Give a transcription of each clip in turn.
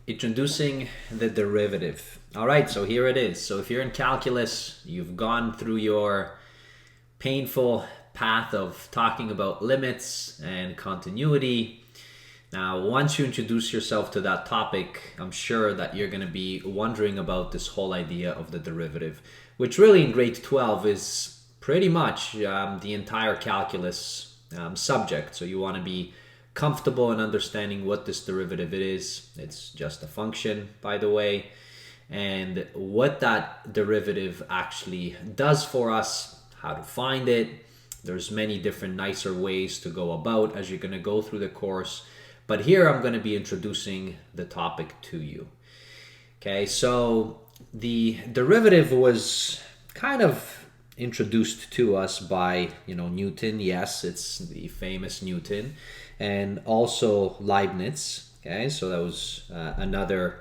Introducing the derivative. All right, so here it is. So if you're in calculus, you've gone through your painful path of talking about limits and continuity. Now, once you introduce yourself to that topic, I'm sure that you're going to be wondering about this whole idea of the derivative, which really in grade 12 is pretty much the entire calculus subject. So you want to be comfortable in understanding what this derivative it is. It's just a function, by the way, and what that derivative actually does for us, how to find it. There's many different nicer ways to go about as you're going to go through the course, but here I'm going to be introducing the topic to you. Okay, so the derivative was kind of introduced to us by Newton. Yes, it's the famous Newton, and also Leibniz. Okay, so that was another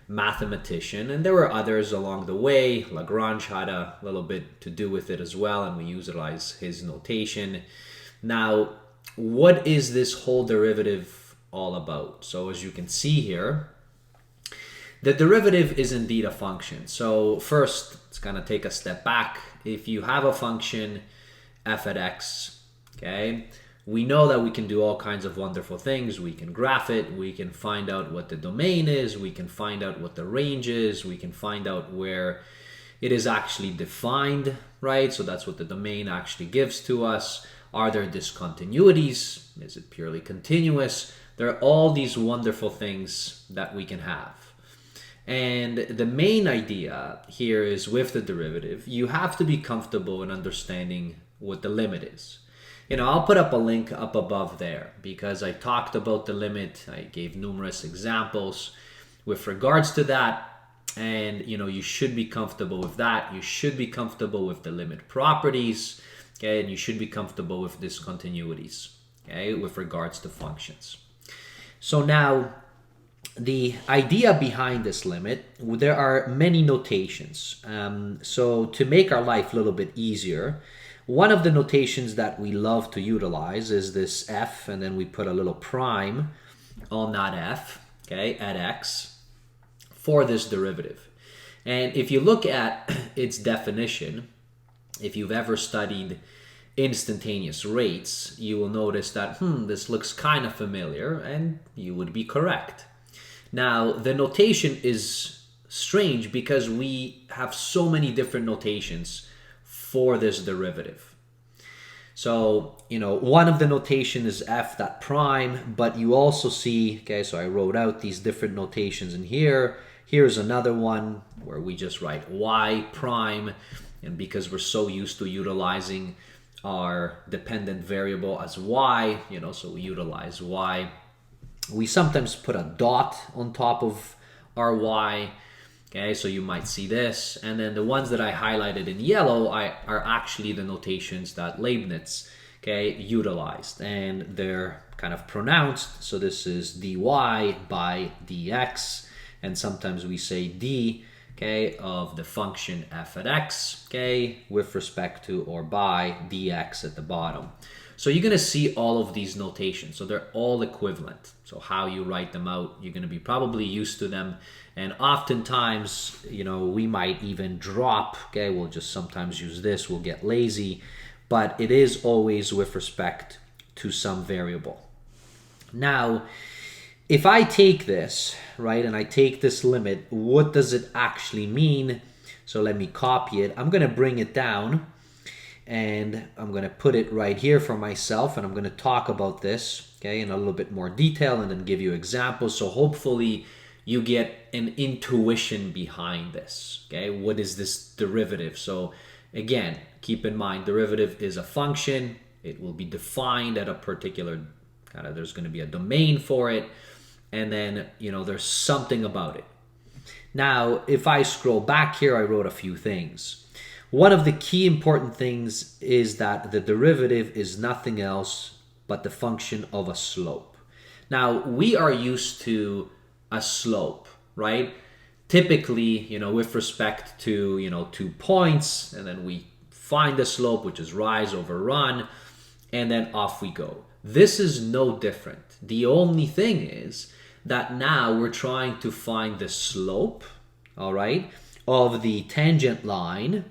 mathematician, and there were others along the way. Lagrange had a little bit to do with it as well, and we utilize his notation. Now, what is this whole derivative all about? So as you can see here, the derivative is indeed a function. So first, it's going to take a step back. If you have a function f at x, okay, we know that we can do all kinds of wonderful things. We can graph it. We can find out what the domain is. We can find out what the range is. We can find out where it is actually defined, right? So that's what the domain actually gives to us. Are there discontinuities? Is it purely continuous? There are all these wonderful things that we can have. And the main idea here is with the derivative, you have to be comfortable in understanding what the limit is. I'll put up a link up above there because I talked about the limit. I gave numerous examples with regards to that. And, you should be comfortable with that. You should be comfortable with the limit properties. Okay, and you should be comfortable with discontinuities, okay, with regards to functions. So now, the idea behind this limit, there are many notations. So to make our life a little bit easier, one of the notations that we love to utilize is this f, and then we put a little prime on that f, okay, at x, for this derivative. And if you look at its definition, if you've ever studied instantaneous rates, you will notice that, this looks kind of familiar, and you would be correct. Now, the notation is strange because we have so many different notations for this derivative. So, one of the notation is f that prime, but you also see, okay, so I wrote out these different notations in here. Here's another one where we just write y prime, and because we're so used to utilizing our dependent variable as y, so we utilize y. We sometimes put a dot on top of our y. Okay, so you might see this. And then the ones that I highlighted in yellow are actually the notations that Leibniz, okay, utilized. And they're kind of pronounced. So this is dy by dx. And sometimes we say d, okay, of the function f at x, okay, with respect to or by dx at the bottom. So you're going to see all of these notations. So they're all equivalent. So how you write them out, you're going to be probably used to them. And oftentimes, we might even drop, okay, we'll just sometimes use this, we'll get lazy, but it is always with respect to some variable. Now, if I take this, right, and I take this limit, what does it actually mean? So let me copy it. I'm going to bring it down. And I'm going to put it right here for myself, and I'm going to talk about this, okay, in a little bit more detail and then give you examples. So hopefully you get an intuition behind this, okay? What is this derivative? So again, keep in mind, derivative is a function. It will be defined at a particular there's going to be a domain for it. And then, there's something about it. Now, if I scroll back here, I wrote a few things. One of the key important things is that the derivative is nothing else but the function of a slope. Now, we are used to a slope, right? Typically, with respect to, 2 points, and then we find the slope, which is rise over run, and then off we go. This is no different. The only thing is that now we're trying to find the slope, all right, of the tangent line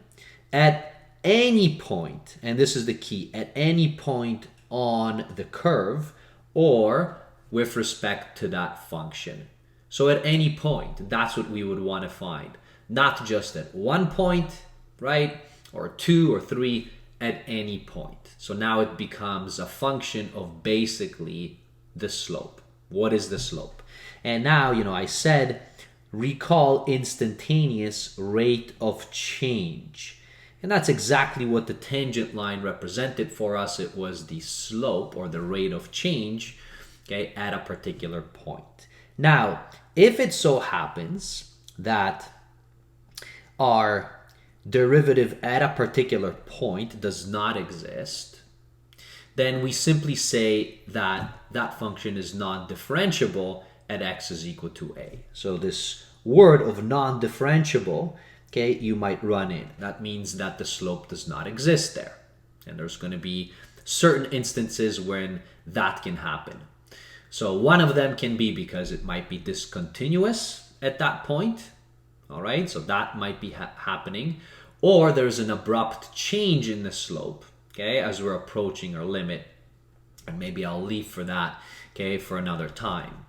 at any point, and this is the key, at any point on the curve or with respect to that function. So at any point, that's what we would want to find. Not just at one point, right? Or two or three, at any point. So now it becomes a function of basically the slope. What is the slope? And now, I said, recall instantaneous rate of change. And that's exactly what the tangent line represented for us. It was the slope or the rate of change, okay, at a particular point. Now, if it so happens that our derivative at a particular point does not exist, then we simply say that that function is non-differentiable at x is equal to a. So this word of non-differentiable, okay, you might run in. That means that the slope does not exist there. And there's going to be certain instances when that can happen. So one of them can be because it might be discontinuous at that point. All right, so that might be happening. Or there's an abrupt change in the slope, okay, as we're approaching our limit. And maybe I'll leave for that, okay, for another time.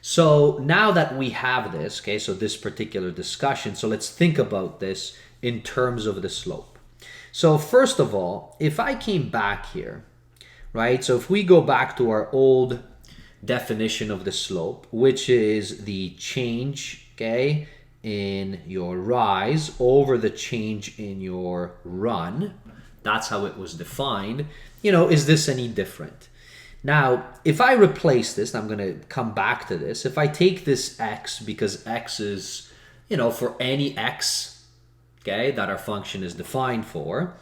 So now that we have this, okay, so this particular discussion, so let's think about this in terms of the slope. So first of all, if I came back here, right, so if we go back to our old definition of the slope, which is the change, okay, in your rise over the change in your run, that's how it was defined, is this any different? Now, if I replace this, I'm going to come back to this. If I take this x, because x is, for any x, okay, that our function is defined for.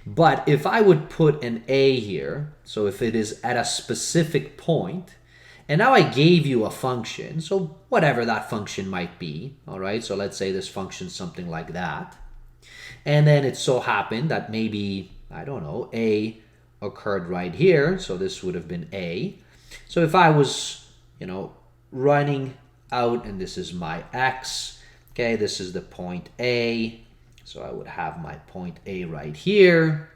But if I would put an a here, so if it is at a specific point, and now I gave you a function, so whatever that function might be, all right? So let's say this function is something like that. And then it so happened that maybe, I don't know, a occurred right here, so this would have been a. So if I was, running out, and this is my x, okay, this is the point a, so I would have my point a right here.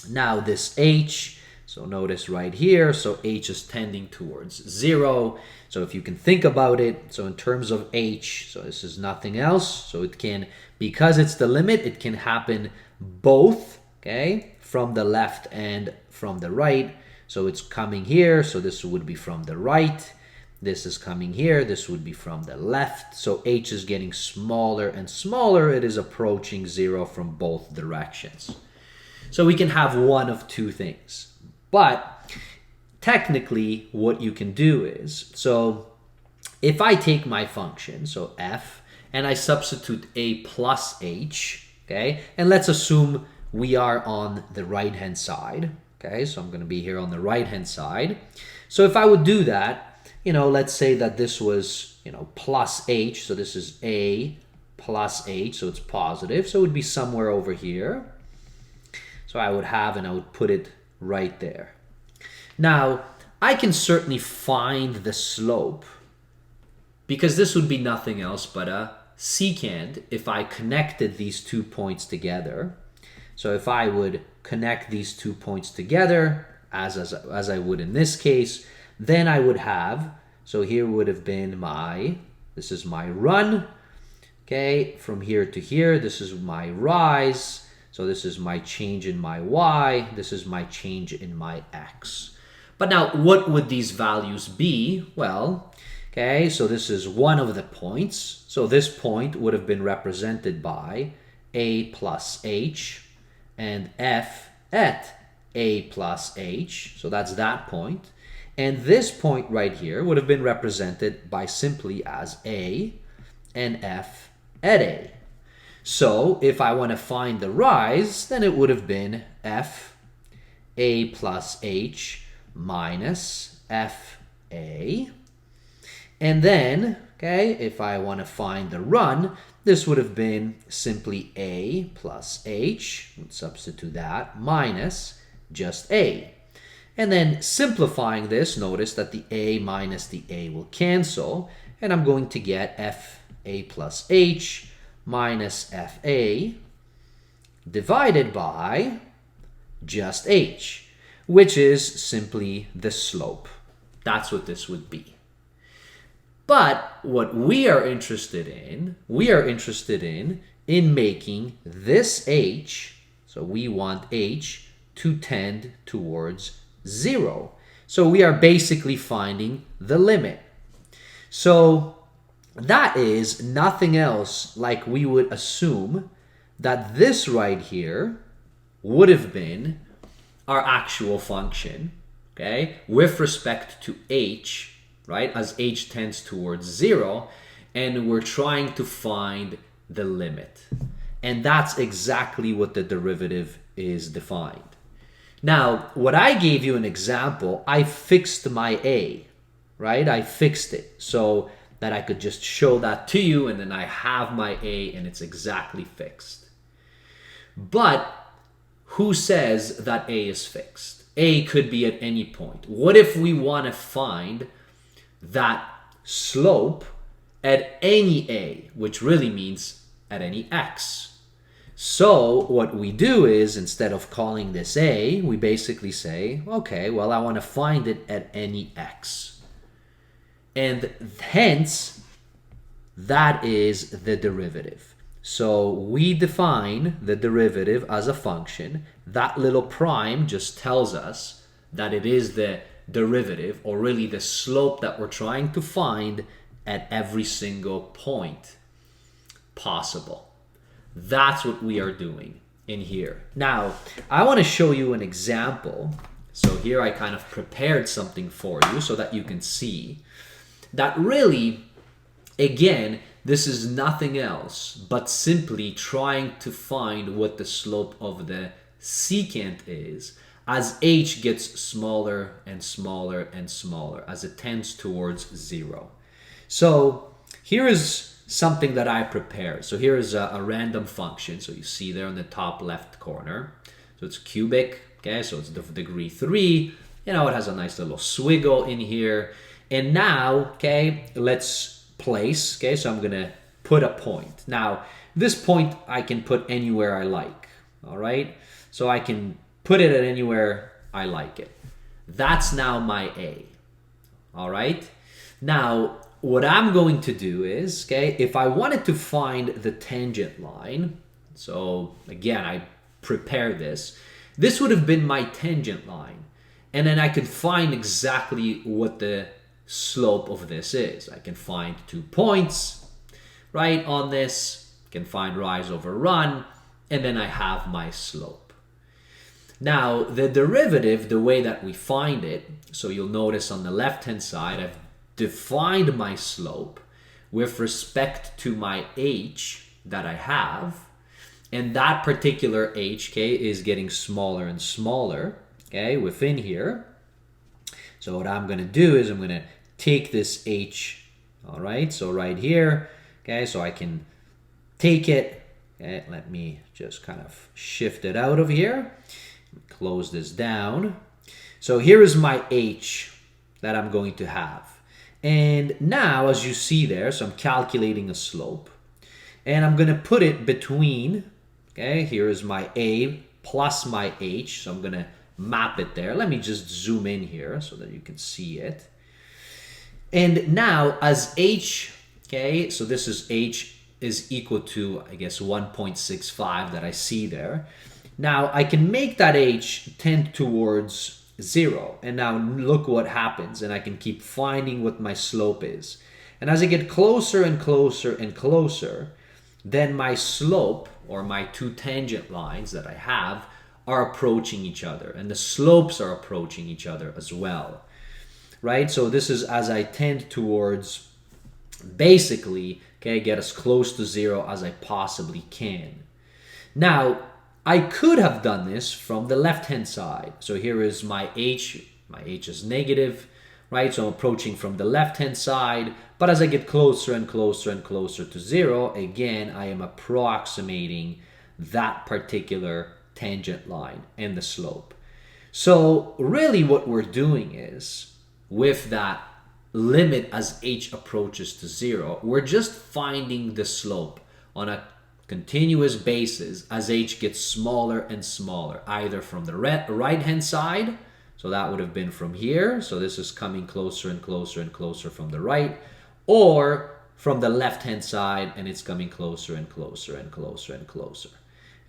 Now this h, so notice right here, so h is tending towards 0. So if you can think about it, so in terms of h, so this is nothing else, so it can, because it's the limit, it can happen both, okay, from the left and from the right. So it's coming here, so this would be from the right. This is coming here, this would be from the left. So h is getting smaller and smaller. It is approaching 0 from both directions. So we can have one of two things. But technically what you can do is, so if I take my function, so f, and I substitute a plus h, okay, and let's assume we are on the right hand side, okay, so I'm going to be here on the right hand side. So if I would do that, let's say that this was, plus h, so this is a plus h, so it's positive, so it would be somewhere over here. So I would have, and I would put it right there. Now, I can certainly find the slope, because this would be nothing else but a secant if I connected these 2 points together. So if I would connect these 2 points together, as I would in this case, then I would have, so here would have been this is my run, okay, from here to here, this is my rise, so this is my change in my y, this is my change in my x. But now, what would these values be? Well, okay, so this is one of the points, so this point would have been represented by a plus h, and f at a plus h, so that's that point. And this point right here would have been represented by simply as a and f at a. So if I want to find the rise, then it would have been f a plus h minus f a. And then, okay, if I want to find the run, this would have been simply a plus h, we'll substitute that, minus just a. And then simplifying this, notice that the a minus the a will cancel, and I'm going to get fa plus h minus fa divided by just h, which is simply the slope. That's what this would be. But what we are interested in making this h, so we want h to tend towards 0. So we are basically finding the limit. So that is nothing else like we would assume that this right here would have been our actual function, okay, with respect to h, right, as h tends towards 0, and we're trying to find the limit. And that's exactly what the derivative is defined. Now, what I gave you an example, I fixed my a, right? I fixed it so that I could just show that to you, and then I have my a and it's exactly fixed. But who says that a is fixed? A could be at any point. What if we want to find that slope at any a, which really means at any x? So what we do is, instead of calling this a, we basically say, okay, well, I want to find it at any x. And hence, that is the derivative. So we define the derivative as a function. That little prime just tells us that it is the derivative, or really the slope that we're trying to find at every single point possible. That's what we are doing in here. Now, I want to show you an example. So here I kind of prepared something for you so that you can see that really, again, this is nothing else but simply trying to find what the slope of the secant is as h gets smaller and smaller and smaller, as it tends towards 0. So here is something that I prepared. So here is a random function. So you see there in the top left corner. So it's cubic, okay? So it's degree 3. You know, it has a nice little swiggle in here. And now, okay, let's place, okay? So I'm gonna put a point. Now, this point I can put anywhere I like, all right? So I can put it at anywhere I like it. That's now my A, all right? Now, what I'm going to do is, okay, if I wanted to find the tangent line, so again, I prepared this, this would have been my tangent line. And then I could find exactly what the slope of this is. I can find 2 points, right, on this. I can find rise over run, and then I have my slope. Now, the derivative, the way that we find it, so you'll notice on the left-hand side, I've defined my slope with respect to my h that I have, and that particular h, okay, is getting smaller and smaller, okay, within here. So what I'm going to do is I'm going to take this h, all right, so right here, okay, so I can take it, okay, let me just kind of shift it out of here, close this down. So here is my h that I'm going to have. And now, as you see there, so I'm calculating a slope. And I'm going to put it between, okay, here is my a plus my h. So I'm going to map it there. Let me just zoom in here so that you can see it. And now, as h, okay, so this is h is equal to, I guess, 1.65 that I see there. Now, I can make that h tend towards 0. And now look what happens. And I can keep finding what my slope is. And as I get closer and closer and closer, then my slope, or my 2 tangent lines that I have, are approaching each other. And the slopes are approaching each other as well. Right? So this is as I tend towards, basically, okay, get as close to 0 as I possibly can. Now, I could have done this from the left-hand side. So here is my h is negative, right? So I'm approaching from the left-hand side, but as I get closer and closer and closer to 0, again, I am approximating that particular tangent line and the slope. So really what we're doing is, with that limit as h approaches to 0, we're just finding the slope on a continuous basis as h gets smaller and smaller, either from the right hand side, so that would have been from here, so this is coming closer and closer and closer from the right, or from the left hand side and it's coming closer and closer and closer and closer.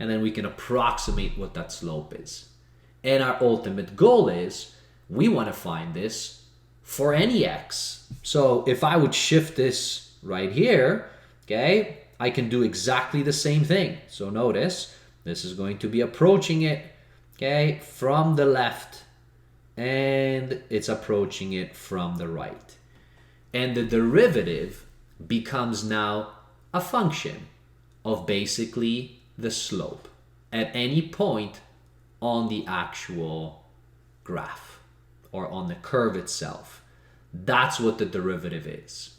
And then we can approximate what that slope is. And our ultimate goal is, we want to find this for any x. So if I would shift this right here, okay, I can do exactly the same thing. So notice, this is going to be approaching it, okay, from the left, and it's approaching it from the right. And the derivative becomes now a function of basically the slope at any point on the actual graph or on the curve itself. That's what the derivative is.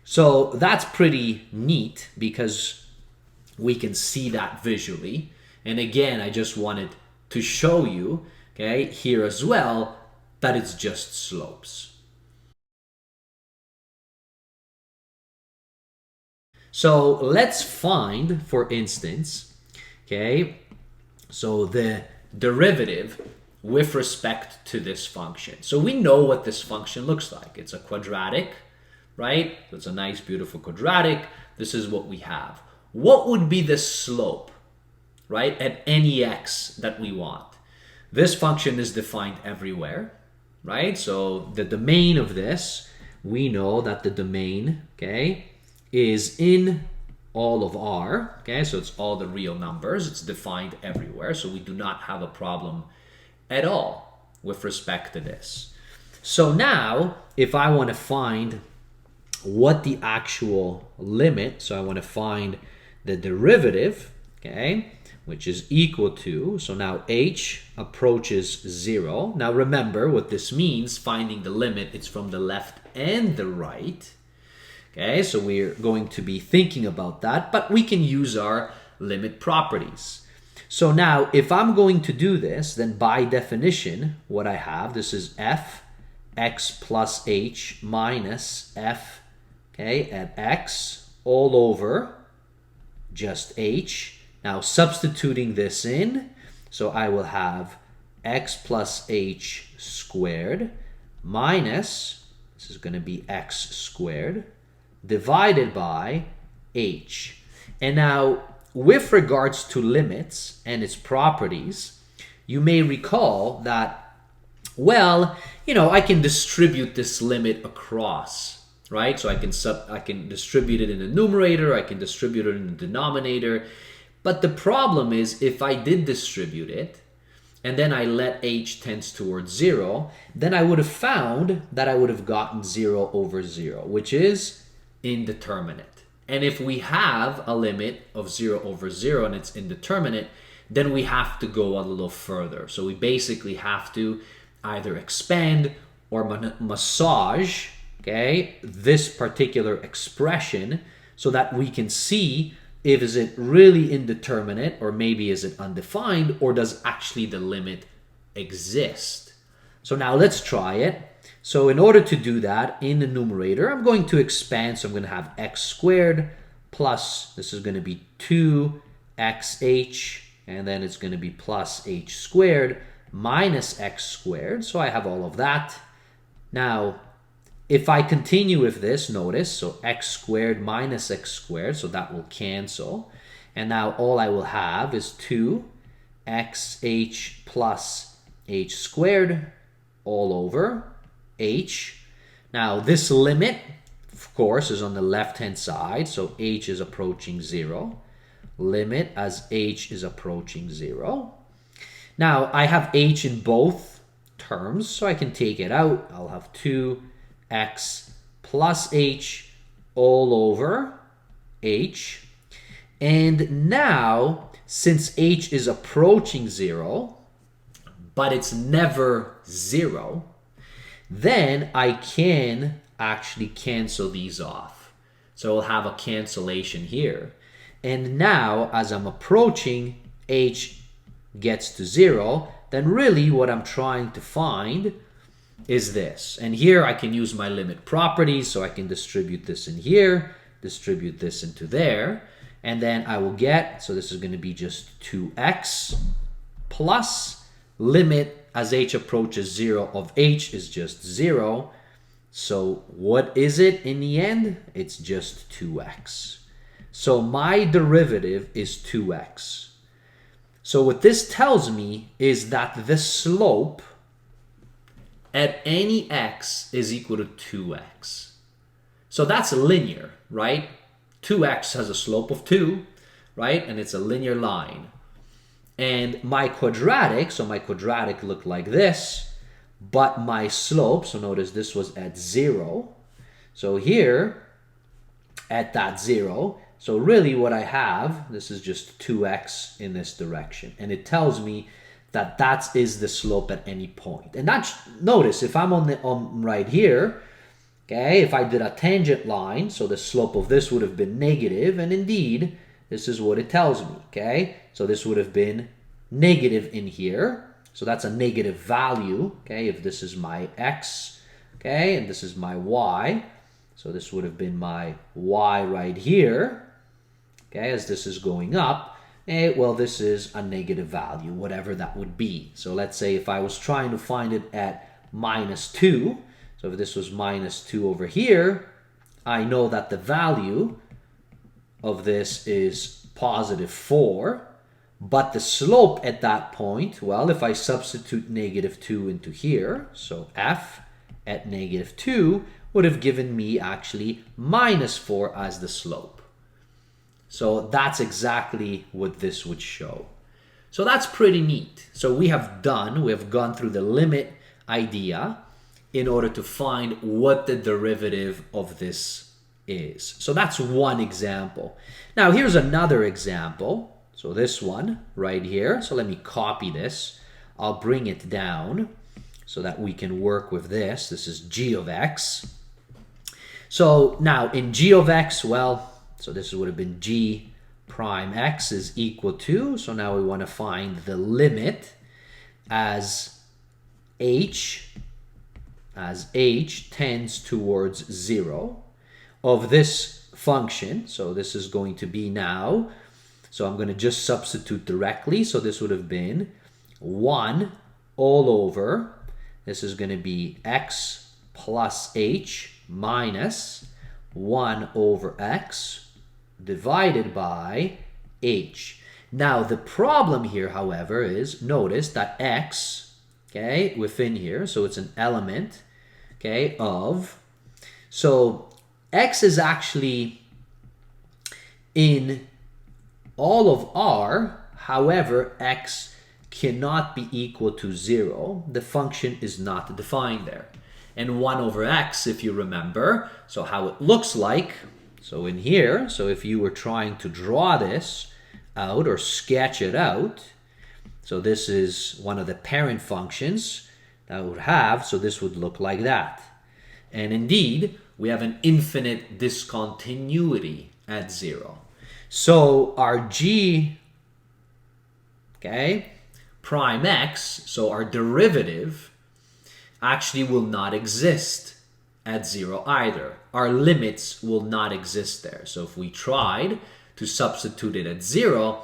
So that's pretty neat because we can see that visually. And again, I just wanted to show you, okay, here as well, that it's just slopes. So let's find, for instance, okay, so the derivative with respect to this function. So we know what this function looks like. It's a quadratic, right? So it's a nice, beautiful quadratic. This is what we have. What would be the slope, right, at any x that we want? This function is defined everywhere, right? So the domain of this, we know that the domain, okay, is in all of R, okay? So it's all the real numbers. It's defined everywhere. So we do not have a problem at all with respect to this. So now, if I want to find what the actual limit, so I want to find the derivative, okay, which is equal to, so now h approaches 0. Now remember what this means, finding the limit, it's from the left and the right. Okay, so we're going to be thinking about that, but we can use our limit properties. So now, if I'm going to do this, then by definition, what I have, this is f x plus h minus f, okay, at x all over just h. Now, substituting this in, so I will have x plus h squared minus, this is going to be x squared, divided by h. And now, with regards to limits and its properties, you may recall that, well, you know, I can distribute this limit across, right? So I can distribute it in the numerator, I can distribute it in the denominator. But the problem is, if I did distribute it, and then I let h tends towards 0, then I would have found that I would have gotten 0 over 0, which is indeterminate. And if we have a limit of 0 over 0 and it's indeterminate, then we have to go a little further. So we basically have to either expand or massage, okay, this particular expression so that we can see if is it really indeterminate, or maybe is it undefined, or does actually the limit exist. So now let's try it. So in order to do that, in the numerator, I'm going to expand. So I'm going to have x squared plus, this is going to be 2xh, and then it's going to be plus h squared minus x squared. So I have all of that. Now, if I continue with this, notice, so x squared minus x squared, so that will cancel. And now all I will have is 2xh plus h squared all over h. Now this limit, of course, is on the left-hand side, so h is approaching 0. Limit as h is approaching 0. Now I have h in both terms, so I can take it out. I'll have 2x plus h all over h. And now, since h is approaching 0, but it's never 0, then I can actually cancel these off. So I'll have a cancellation here. And now, as I'm approaching, h gets to 0, then really what I'm trying to find is this. And here I can use my limit properties, so I can distribute this in here, distribute this into there, and then I will get, so this is going to be just 2x plus limit as h approaches 0 of h is just 0. So what is it in the end? It's just 2x. So my derivative is 2x. So what this tells me is that the slope at any x is equal to 2x. So that's linear, right? 2x has a slope of 2, right? And it's a linear line. And my quadratic, so my quadratic looked like this, but my slope, so notice this was at 0. So here, at that 0, so really what I have, this is just 2x in this direction. And it tells me that that is the slope at any point. And that's, notice, if I'm on right here, okay, if I did a tangent line, so the slope of this would have been negative, and indeed, this is what it tells me, okay? So this would have been negative in here. So that's a negative value, okay, if this is my x, okay, and this is my y. So this would have been my y right here, okay, as this is going up. Well, this is a negative value, whatever that would be. So let's say if I was trying to find it at -2, so if this was -2 over here, I know that the value of this is +4, but the slope at that point, well, if I substitute -2 into here, so f at -2 would have given me actually -4 as the slope. So that's exactly what this would show. So that's pretty neat. So we have gone through the limit idea in order to find what the derivative of this is. So that's one example. Now here's another example. So this one right here. So let me copy this. I'll bring it down so that we can work with this. This is g of x. So now in g of x, well, so this would have been g prime x is equal to, so now we want to find the limit as h tends towards 0 of this function. So this is going to be now, so I'm going to just substitute directly. So this would have been 1 all over, this is going to be x plus h minus 1 over x divided by h. Now the problem here, however, is notice that x, okay, within here, so it's an element, okay, of, so x is actually in all of R, however, x cannot be equal to 0. The function is not defined there. And 1 over x, if you remember, so how it looks like, so in here, so if you were trying to draw this out or sketch it out, so this is one of the parent functions that would have, so this would look like that. And indeed, we have an infinite discontinuity at 0. So our g, okay, prime x, so our derivative, actually will not exist at 0 either. Our limits will not exist there. So if we tried to substitute it at 0,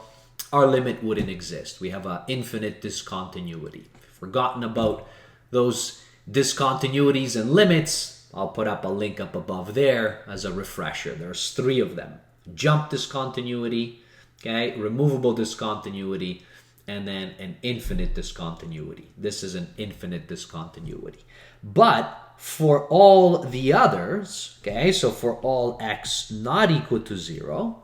our limit wouldn't exist. We have an infinite discontinuity. If you've forgotten about those discontinuities and limits, I'll put up a link up above there as a refresher. There's 3 of them. Jump discontinuity, okay, removable discontinuity, and then an infinite discontinuity. This is an infinite discontinuity. But for all the others, okay, so for all x not equal to 0,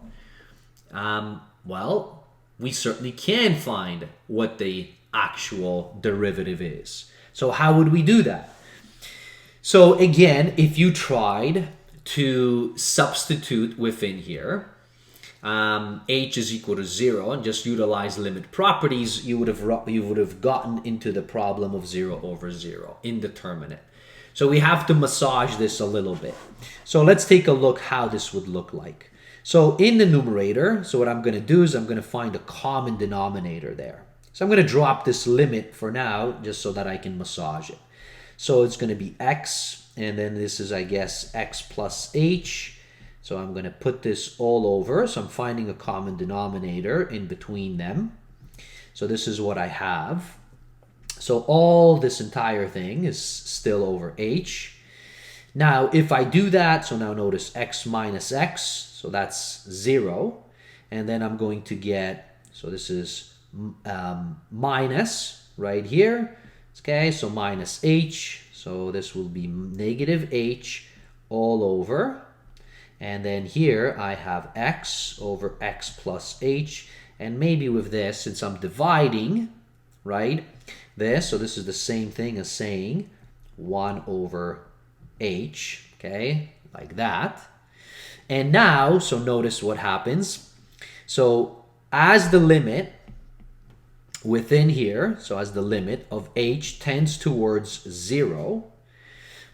well, we certainly can find what the actual derivative is. So how would we do that? So again, if you tried to substitute within here, h is equal to 0 and just utilize limit properties, you would have gotten into the problem of 0 over 0, indeterminate. So we have to massage this a little bit. So let's take a look how this would look like. So in the numerator, so what I'm going to do is I'm going to find a common denominator there. So I'm going to drop this limit for now just so that I can massage it. So it's going to be x, and then this is, I guess, x plus h. So I'm going to put this all over. So I'm finding a common denominator in between them. So this is what I have. So all this entire thing is still over h. Now, if I do that, so now notice x minus x, so that's 0. And then I'm going to get, so this is minus right here. Okay, so minus h. So this will be negative h all over. And then here I have x over x plus h. And maybe with this, since I'm dividing, right, this, so this is the same thing as saying 1 over h, okay, like that. And now, so notice what happens. So as the limit within here, so as the limit of h tends towards 0,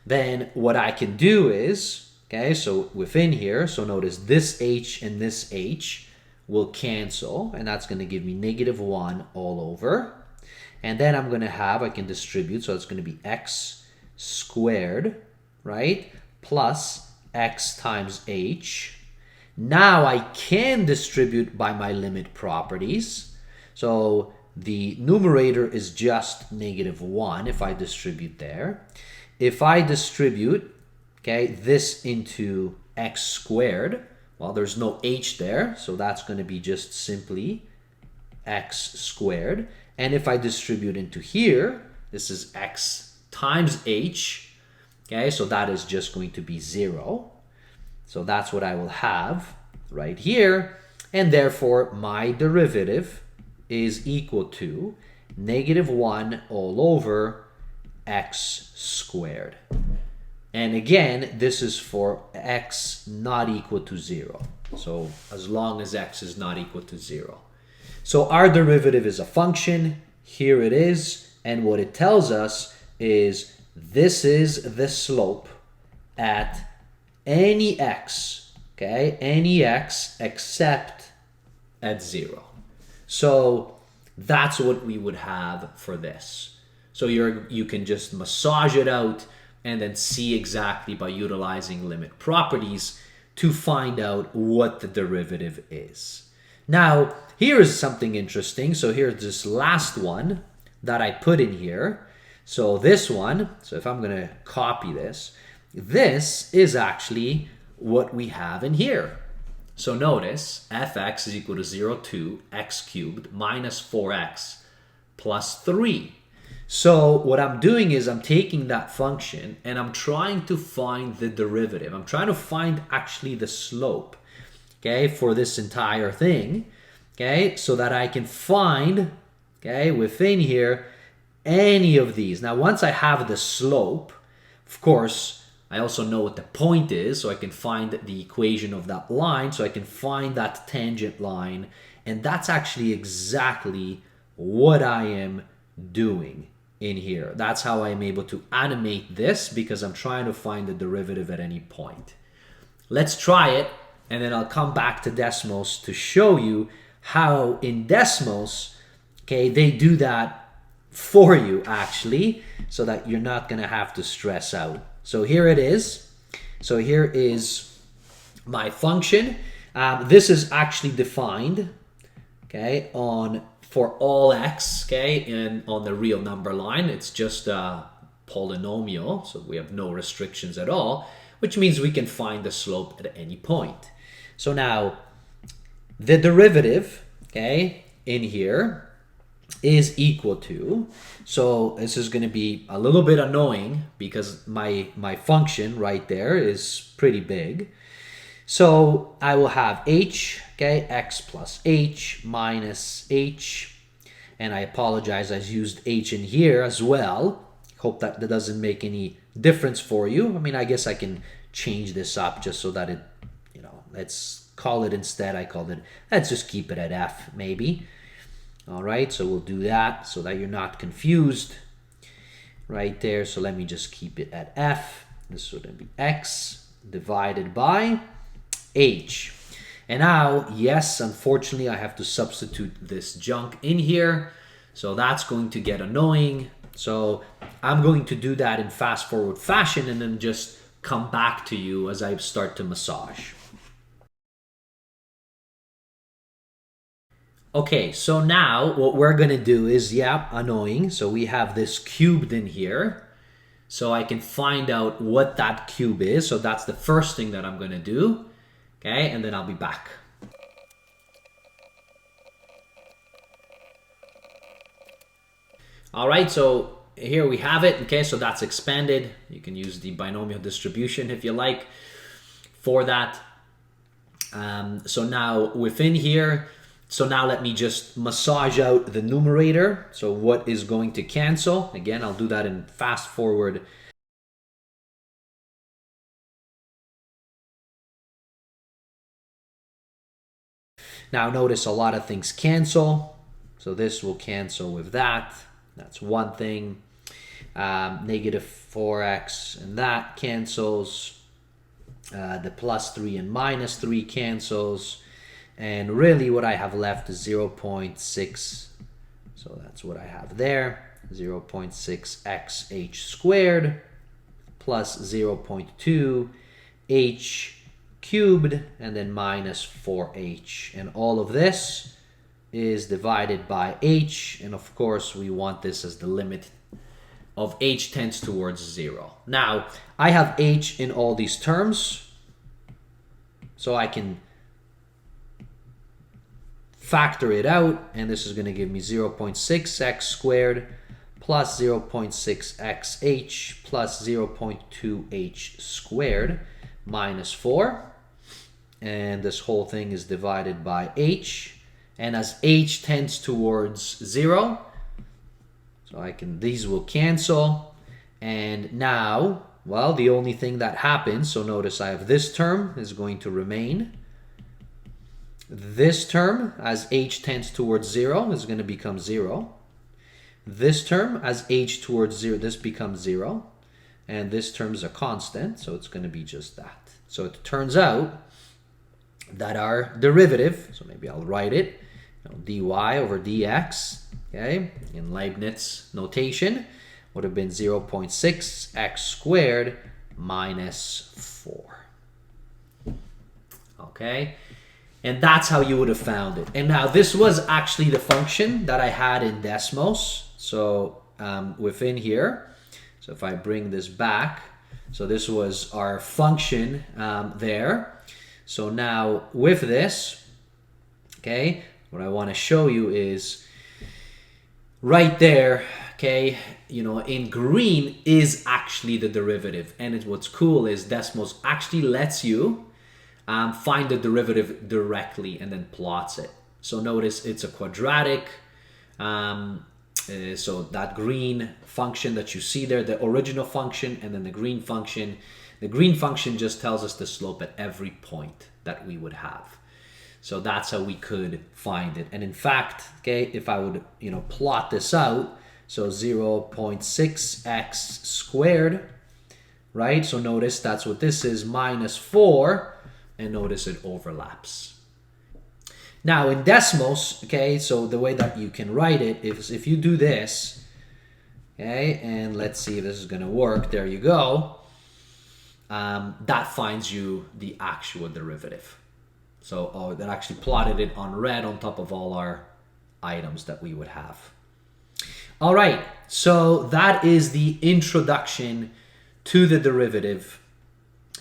then what I can do is, okay, so within here, so notice this h and this h will cancel, and that's going to give me negative 1 all over. And then I'm going to have, I can distribute, so it's going to be x squared, right, plus x times h. Now I can distribute by my limit properties. So the numerator is just negative 1 if I distribute there. If I distribute, okay, this into x squared, well, there's no h there, so that's going to be just simply x squared. And if I distribute into here, this is x times h, okay, so that is just going to be 0. So that's what I will have right here. And therefore, my derivative is equal to negative 1 all over x squared. And again, this is for x not equal to 0. So as long as x is not equal to 0. So our derivative is a function. Here it is. And what it tells us is this is the slope at any x, okay? Any x except at 0. So that's what we would have for this. So you can just massage it out and then see exactly by utilizing limit properties to find out what the derivative is. Now, here is something interesting. So here's this last one that I put in here. So this one, so if I'm going to copy this, this is actually what we have in here. So notice fx is equal to 0 to x cubed minus 4x plus 3. So what I'm doing is I'm taking that function and I'm trying to find the derivative. I'm trying to find actually the slope, okay, for this entire thing, okay, so that I can find, okay, within here any of these. Now, once I have the slope, of course, I also know what the point is, so I can find the equation of that line, so I can find that tangent line, and that's actually exactly what I am doing in here. That's how I'm able to animate this, because I'm trying to find the derivative at any point. Let's try it, and then I'll come back to Desmos to show you how in Desmos, okay, they do that for you actually, so that you're not going to have to stress out. So here it is. So here is my function. This is actually defined, okay, for all x, okay, and on the real number line. It's just a polynomial, so we have no restrictions at all, which means we can find the slope at any point. So now the derivative, okay, in here is equal to, so this is going to be a little bit annoying because my function right there is pretty big. So I will have h, okay, x plus h minus h, and I apologize, I used h in here as well. Hope that doesn't make any difference for you. I mean, I guess I can change this up just so that it, you know, let's call it instead, let's just keep it at f maybe. All right, so we'll do that so that you're not confused right there. So let me just keep it at f. This would be x divided by h. And now, yes, unfortunately, I have to substitute this junk in here. So that's going to get annoying. So I'm going to do that in fast forward fashion and then just come back to you as I start to massage. Okay, so now what we're gonna do is, yeah, annoying. So we have this cubed in here. So I can find out what that cube is. So that's the first thing that I'm gonna do. Okay, and then I'll be back. All right, so here we have it. Okay, so that's expanded. You can use the binomial distribution if you like for that. So now within here, so now let me just massage out the numerator. So what is going to cancel? Again, I'll do that in fast forward. Now notice a lot of things cancel. So this will cancel with that. That's one thing. Negative 4x and that cancels. The plus 3 and minus 3 cancels. And really what I have left is 0.6. So that's what I have there. 0.6 h squared plus 0.2 h cubed and then minus 4h. And all of this is divided by h. And of course we want this as the limit of h tends towards 0. Now I have h in all these terms. So I can factor it out, and this is going to give me 0.6x squared plus 0.6xh plus 0.2h squared minus 4. And this whole thing is divided by h. And as h tends towards 0, so these will cancel. And now, well, the only thing that happens, so notice I have this term is going to remain. This term, as h tends towards 0, is going to become 0. This term, as h towards 0, this becomes 0. And this term is a constant, so it's going to be just that. So it turns out that our derivative, so maybe I'll write it, dy over dx, okay, in Leibniz notation, would have been 0.6x squared minus 4. Okay? And that's how you would have found it. And now this was actually the function that I had in Desmos. So within here, so if I bring this back, so this was our function there. So now with this, okay, what I want to show you is right there, okay, you know, in green is actually the derivative. And what's cool is Desmos actually lets you find the derivative directly and then plots it. So notice it's a quadratic. So that green function that you see there, the original function, and then the green function. The green function just tells us the slope at every point that we would have. So that's how we could find it. And in fact, okay, if I would, you know, plot this out, so 0.6x squared, right? So notice that's what this is, minus 4. And notice it overlaps. Now in Desmos, okay, so the way that you can write it is if you do this, okay, and let's see if this is going to work. There you go. That finds you the actual derivative. So that actually plotted it on red on top of all our items that we would have. All right, so that is the introduction to the derivative.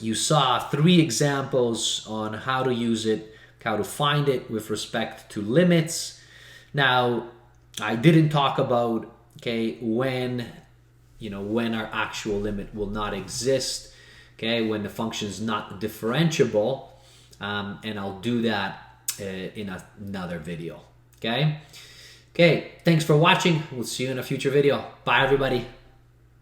You saw 3 examples on how to use it, how to find it with respect to limits. Now, I didn't talk about, okay, when our actual limit will not exist, okay, when the function is not differentiable, and I'll do that in another video, okay? Okay, thanks for watching. We'll see you in a future video. Bye, everybody.